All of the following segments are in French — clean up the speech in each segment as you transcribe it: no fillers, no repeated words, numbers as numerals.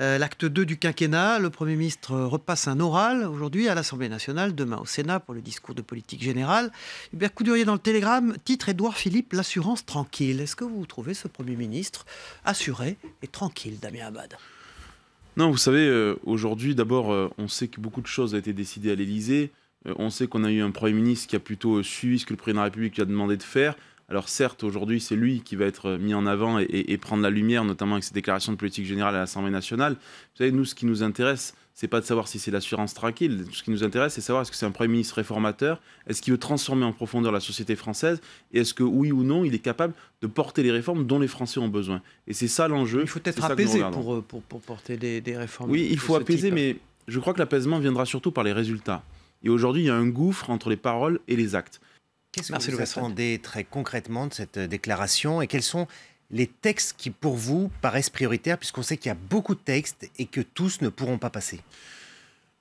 L'acte 2 du quinquennat, le Premier ministre repasse un oral aujourd'hui à l'Assemblée nationale, demain au Sénat pour le discours de politique générale. Hubert Coudurier dans le Télégramme, titre Édouard Philippe, l'assurance tranquille. Est-ce que vous trouvez ce Premier ministre assuré et tranquille, Damien Abad? Non, vous savez, aujourd'hui, d'abord, on sait que beaucoup de choses ont été décidées à l'Élysée. On sait qu'on a eu un Premier ministre qui a plutôt suivi ce que le Président de la République lui a demandé de faire. Alors certes, aujourd'hui, c'est lui qui va être mis en avant et prendre la lumière, notamment avec ses déclarations de politique générale à l'Assemblée nationale. Vous savez, nous, ce qui nous intéresse, c'est pas de savoir si c'est l'assurance tranquille. Ce qui nous intéresse, c'est de savoir est-ce que c'est un Premier ministre réformateur, est-ce qu'il veut transformer en profondeur la société française, et est-ce que, oui ou non, il est capable de porter les réformes dont les Français ont besoin. Et c'est ça l'enjeu. Il faut être apaisé pour porter des réformes. Oui, il faut apaiser, mais je crois que l'apaisement viendra surtout par les résultats. Et aujourd'hui, il y a un gouffre entre les paroles et les actes. Qu'est-ce que vous attendez très concrètement de cette déclaration et quels sont les textes qui, pour vous, paraissent prioritaires, puisqu'on sait qu'il y a beaucoup de textes et que tous ne pourront pas passer?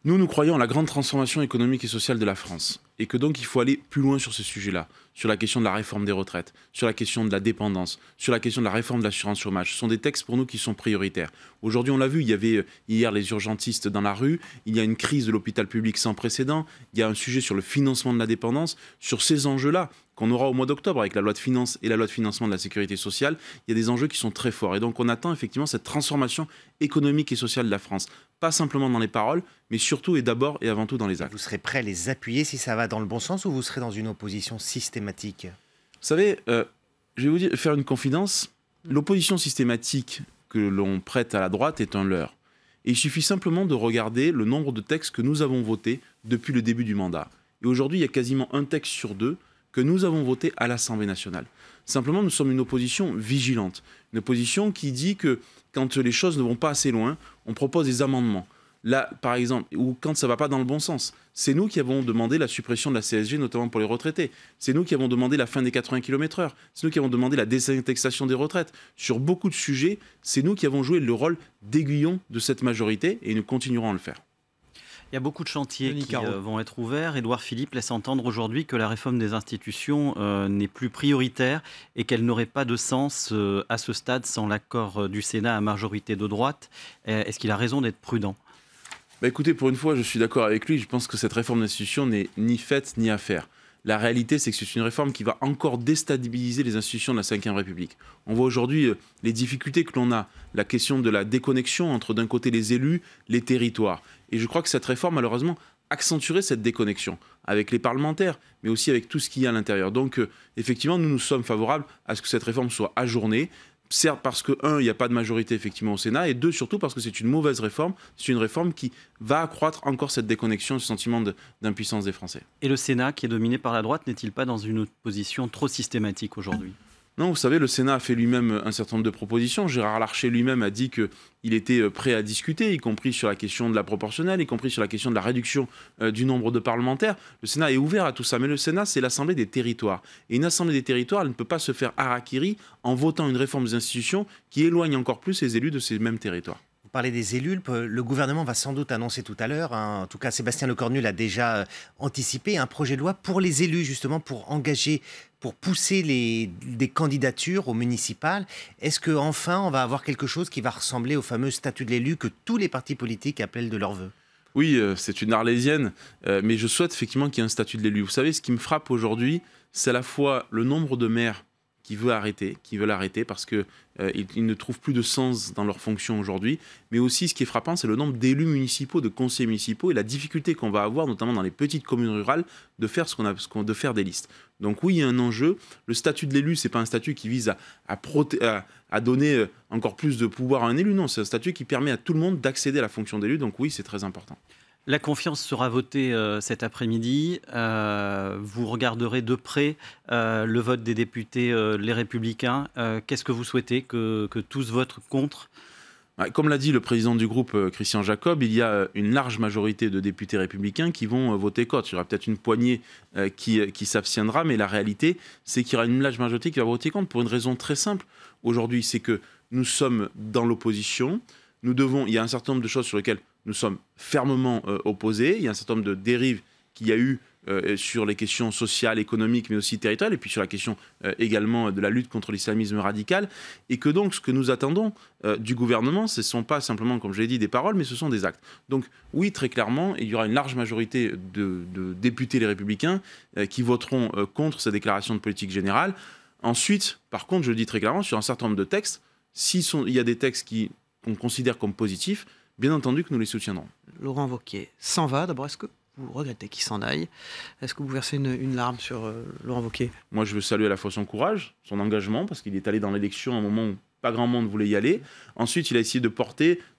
Nous croyons à la grande transformation économique et sociale de la France et que donc il faut aller plus loin sur ce sujet-là, sur la question de la réforme des retraites, sur la question de la dépendance, sur la question de la réforme de l'assurance chômage. Ce sont des textes pour nous qui sont prioritaires. Aujourd'hui, on l'a vu, il y avait hier les urgentistes dans la rue, il y a une crise de l'hôpital public sans précédent, il y a un sujet sur le financement de la dépendance. Sur ces enjeux-là, qu'on aura au mois d'octobre avec la loi de finances et la loi de financement de la sécurité sociale, il y a des enjeux qui sont très forts. Et donc on attend effectivement cette transformation économique et sociale de la France. Pas simplement dans les paroles, mais surtout et d'abord et avant tout dans les actes. Vous serez prêt à les appuyer si ça va dans le bon sens ou vous serez dans une opposition systématique? Vous savez, je vais vous dire, faire une confidence. L'opposition systématique que l'on prête à la droite est un leurre. Et il suffit simplement de regarder le nombre de textes que nous avons votés depuis le début du mandat. Et aujourd'hui, il y a quasiment un texte sur deux que nous avons voté à l'Assemblée nationale. Simplement, nous sommes une opposition vigilante. Une opposition qui dit que quand les choses ne vont pas assez loin, on propose des amendements. Là, par exemple, ou quand ça ne va pas dans le bon sens. C'est nous qui avons demandé la suppression de la CSG, notamment pour les retraités. C'est nous qui avons demandé la fin des 80 km/h. C'est nous qui avons demandé la désindexation des retraites. Sur beaucoup de sujets, c'est nous qui avons joué le rôle d'aiguillon de cette majorité et nous continuerons à le faire. Il y a beaucoup de chantiers qui vont être ouverts. Édouard Philippe laisse entendre aujourd'hui que la réforme des institutions n'est plus prioritaire et qu'elle n'aurait pas de sens à ce stade sans l'accord du Sénat à majorité de droite. Est-ce qu'il a raison d'être prudent ? Écoutez, pour une fois, je suis d'accord avec lui. Je pense que cette réforme d'institution n'est ni faite ni à faire. La réalité, c'est que c'est une réforme qui va encore déstabiliser les institutions de la Ve République. On voit aujourd'hui les difficultés que l'on a, la question de la déconnexion entre d'un côté les élus, les territoires. Et je crois que cette réforme, malheureusement, accentuerait cette déconnexion avec les parlementaires, mais aussi avec tout ce qu'il y a à l'intérieur. Donc, effectivement, nous sommes favorables à ce que cette réforme soit ajournée. Certes parce que, un, il n'y a pas de majorité effectivement au Sénat, et deux, surtout parce que c'est une mauvaise réforme. C'est une réforme qui va accroître encore cette déconnexion, ce sentiment d'impuissance des Français. Et le Sénat, qui est dominé par la droite, n'est-il pas dans une position trop systématique aujourd'hui ? Non, vous savez, le Sénat a fait lui-même un certain nombre de propositions. Gérard Larcher lui-même a dit qu'il était prêt à discuter, y compris sur la question de la proportionnelle, y compris sur la question de la réduction du nombre de parlementaires. Le Sénat est ouvert à tout ça, mais le Sénat, c'est l'Assemblée des territoires. Et une Assemblée des territoires, elle ne peut pas se faire harakiri en votant une réforme des institutions qui éloigne encore plus les élus de ces mêmes territoires. Vous parlez des élus, le gouvernement va sans doute annoncer tout à l'heure, en tout cas Sébastien Lecornu l'a déjà anticipé, un projet de loi pour les élus, justement pour engager, pour pousser des candidatures aux municipales. Est-ce qu'enfin on va avoir quelque chose qui va ressembler au fameux statut de l'élu que tous les partis politiques appellent de leur vœu? Oui, c'est une arlésienne, mais je souhaite effectivement qu'il y ait un statut de l'élu. Vous savez, ce qui me frappe aujourd'hui, c'est à la fois le nombre de maires qui veulent arrêter parce qu'ils ne trouvent plus de sens dans leur fonction aujourd'hui. Mais aussi, ce qui est frappant, c'est le nombre d'élus municipaux, de conseillers municipaux et la difficulté qu'on va avoir, notamment dans les petites communes rurales, de faire de faire des listes. Donc oui, il y a un enjeu. Le statut de l'élu, ce n'est pas un statut qui vise à donner encore plus de pouvoir à un élu. Non, c'est un statut qui permet à tout le monde d'accéder à la fonction d'élu. Donc oui, c'est très important. La confiance sera votée cet après-midi. Vous regarderez de près le vote des députés Les Républicains. Qu'est-ce que vous souhaitez que tous votent contre ? Comme l'a dit le président du groupe, Christian Jacob, il y a une large majorité de députés républicains qui vont voter contre. Il y aura peut-être une poignée qui s'abstiendra, mais la réalité, c'est qu'il y aura une large majorité qui va voter contre pour une raison très simple. Aujourd'hui, c'est que nous sommes dans l'opposition. Il y a un certain nombre de choses sur lesquelles nous sommes fermement opposés. Il y a un certain nombre de dérives qu'il y a eu sur les questions sociales, économiques, mais aussi territoriales, et puis sur la question également de la lutte contre l'islamisme radical, et que donc ce que nous attendons du gouvernement, ce ne sont pas simplement, comme je l'ai dit, des paroles, mais ce sont des actes. Donc oui, très clairement, il y aura une large majorité de députés les Républicains qui voteront contre cette déclaration de politique générale. Ensuite, par contre, je le dis très clairement, sur un certain nombre de textes, s'il y a des textes qu'on considère comme positifs, bien entendu que nous les soutiendrons. Laurent Wauquiez s'en va. D'abord, est-ce que vous regrettez qu'il s'en aille? Est-ce que vous versez une larme sur Laurent Wauquiez? Moi, je veux saluer à la fois son courage, son engagement, parce qu'il est allé dans l'élection à un moment où pas grand monde voulait y aller. Ensuite, il a essayé de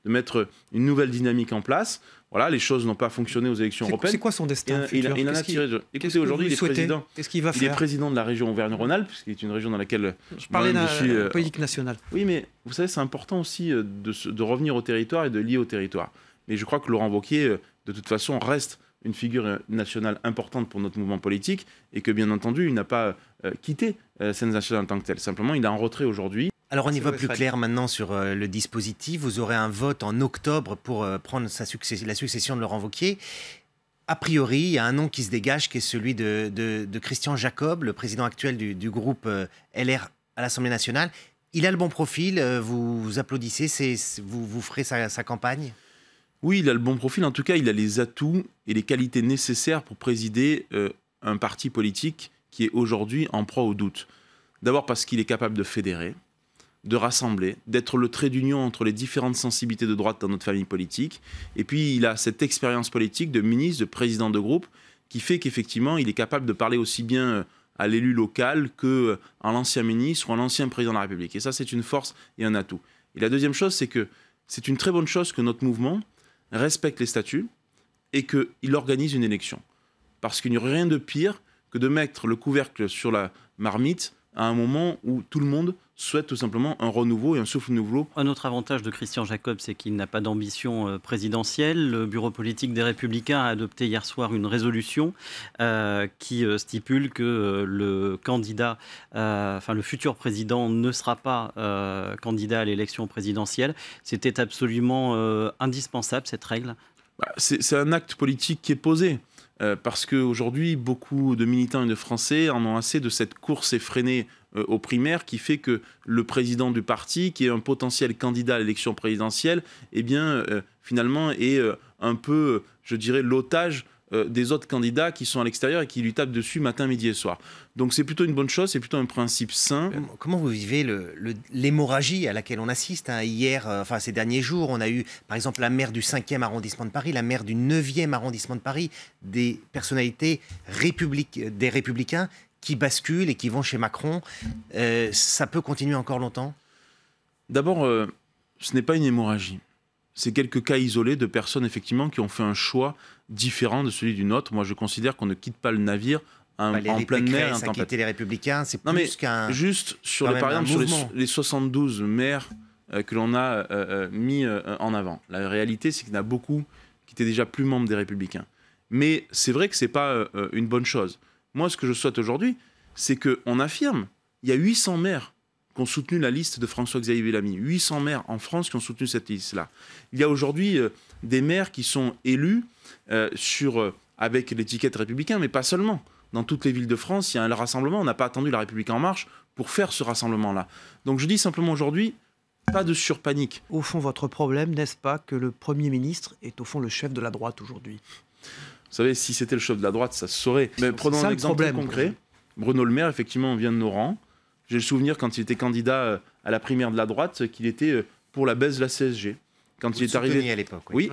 mettre une nouvelle dynamique en place. Voilà, les choses n'ont pas fonctionné aux élections européennes. C'est quoi son destin futur? Il en a tiré. Écoutez, aujourd'hui, il est président de la région Auvergne-Rhône-Alpes, qui est une région dans laquelle je parlais de politique nationale. Oui, mais vous savez, c'est important aussi de revenir au territoire et de lier au territoire. Mais je crois que Laurent Wauquiez, de toute façon, reste une figure nationale importante pour notre mouvement politique et que, bien entendu, il n'a pas quitté la scène nationale en tant que telle. Simplement, il est en retrait aujourd'hui. Alors on y voit plus clair maintenant sur le dispositif. Vous aurez un vote en octobre pour prendre la succession de Laurent Wauquiez. A priori, il y a un nom qui se dégage, qui est celui de Christian Jacob, le président actuel du groupe LR à l'Assemblée nationale. Il a le bon profil, vous applaudissez, vous ferez sa campagne? Oui, il a le bon profil. En tout cas, il a les atouts et les qualités nécessaires pour présider un parti politique qui est aujourd'hui en proie au doute. D'abord parce qu'il est capable de fédérer, de rassembler, d'être le trait d'union entre les différentes sensibilités de droite dans notre famille politique. Et puis, il a cette expérience politique de ministre, de président de groupe, qui fait qu'effectivement, il est capable de parler aussi bien à l'élu local qu'à l'ancien ministre ou à l'ancien président de la République. Et ça, c'est une force et un atout. Et la deuxième chose, c'est que c'est une très bonne chose que notre mouvement respecte les statuts et qu'il organise une élection. Parce qu'il n'y aurait rien de pire que de mettre le couvercle sur la marmite à un moment où tout le monde souhaite tout simplement un renouveau et un souffle nouveau. Un autre avantage de Christian Jacob, c'est qu'il n'a pas d'ambition présidentielle. Le bureau politique des Républicains a adopté hier soir une résolution qui stipule que le candidat, le futur président ne sera pas candidat à l'élection présidentielle. C'était absolument indispensable, cette règle. C'est un acte politique qui est posé. Parce qu'aujourd'hui, beaucoup de militants et de Français en ont assez de cette course effrénée aux primaires qui fait que le président du parti, qui est un potentiel candidat à l'élection présidentielle, finalement est un peu, je dirais, l'otage des autres candidats qui sont à l'extérieur et qui lui tapent dessus matin, midi et soir. Donc c'est plutôt une bonne chose, c'est plutôt un principe sain. Comment vous vivez l'hémorragie à laquelle on assiste hier, ces derniers jours, on a eu par exemple la maire du 5e arrondissement de Paris, la maire du 9e arrondissement de Paris, des personnalités des Républicains qui basculent et qui vont chez Macron. Ça peut continuer encore longtemps? D'abord, ce n'est pas une hémorragie. C'est quelques cas isolés de personnes effectivement qui ont fait un choix différent de celui du nôtre. Moi, je considère qu'on ne quitte pas le navire en pleine mer et en tempête. Quitter les Républicains, c'est plus qu'un... Juste sur par exemple sur les 72 maires que l'on a mis en avant. La réalité, c'est qu'il y en a beaucoup qui étaient déjà plus membres des Républicains. Mais c'est vrai que ce n'est pas une bonne chose. Moi, ce que je souhaite aujourd'hui, c'est qu'on affirme, il y a 800 maires qui ont soutenu la liste de François-Xavier Bellamy. 800 maires en France qui ont soutenu cette liste-là. Il y a aujourd'hui des maires qui sont élus avec l'étiquette républicain, mais pas seulement. Dans toutes les villes de France, il y a un rassemblement. On n'a pas attendu la République en marche pour faire ce rassemblement-là. Donc je dis simplement aujourd'hui, pas de surpanique. Au fond, votre problème, n'est-ce pas que le Premier ministre est au fond le chef de la droite aujourd'hui? Vous savez, si c'était le chef de la droite, ça se saurait. Mais prenons un exemple concret. Bruno Le Maire, effectivement, vient de nos rangs. J'ai le souvenir, quand il était candidat à la primaire de la droite, qu'il était pour la baisse de la CSG. Quand il est arrivé à l'époque. Oui.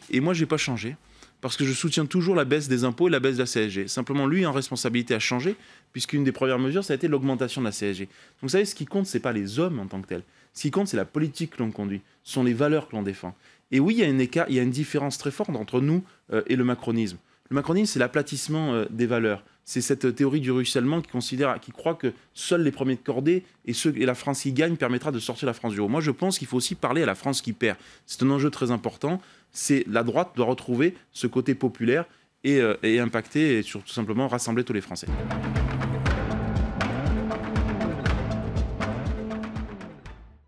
Et moi, je n'ai pas changé. Parce que je soutiens toujours la baisse des impôts et la baisse de la CSG. Simplement, lui, en responsabilité, a changé, puisqu'une des premières mesures, ça a été l'augmentation de la CSG. Donc, vous savez, ce qui compte, ce n'est pas les hommes en tant que tels. Ce qui compte, c'est la politique que l'on conduit. Ce sont les valeurs que l'on défend. Et oui, il y a une différence très forte entre nous et le macronisme. Le macronisme, c'est l'aplatissement des valeurs. C'est cette théorie du ruissellement qui croit que seuls les premiers de cordée et la France qui gagne permettra de sortir la France du haut. Moi, je pense qu'il faut aussi parler à la France qui perd. C'est un enjeu très important. La droite doit retrouver ce côté populaire et impacter et tout simplement rassembler tous les Français.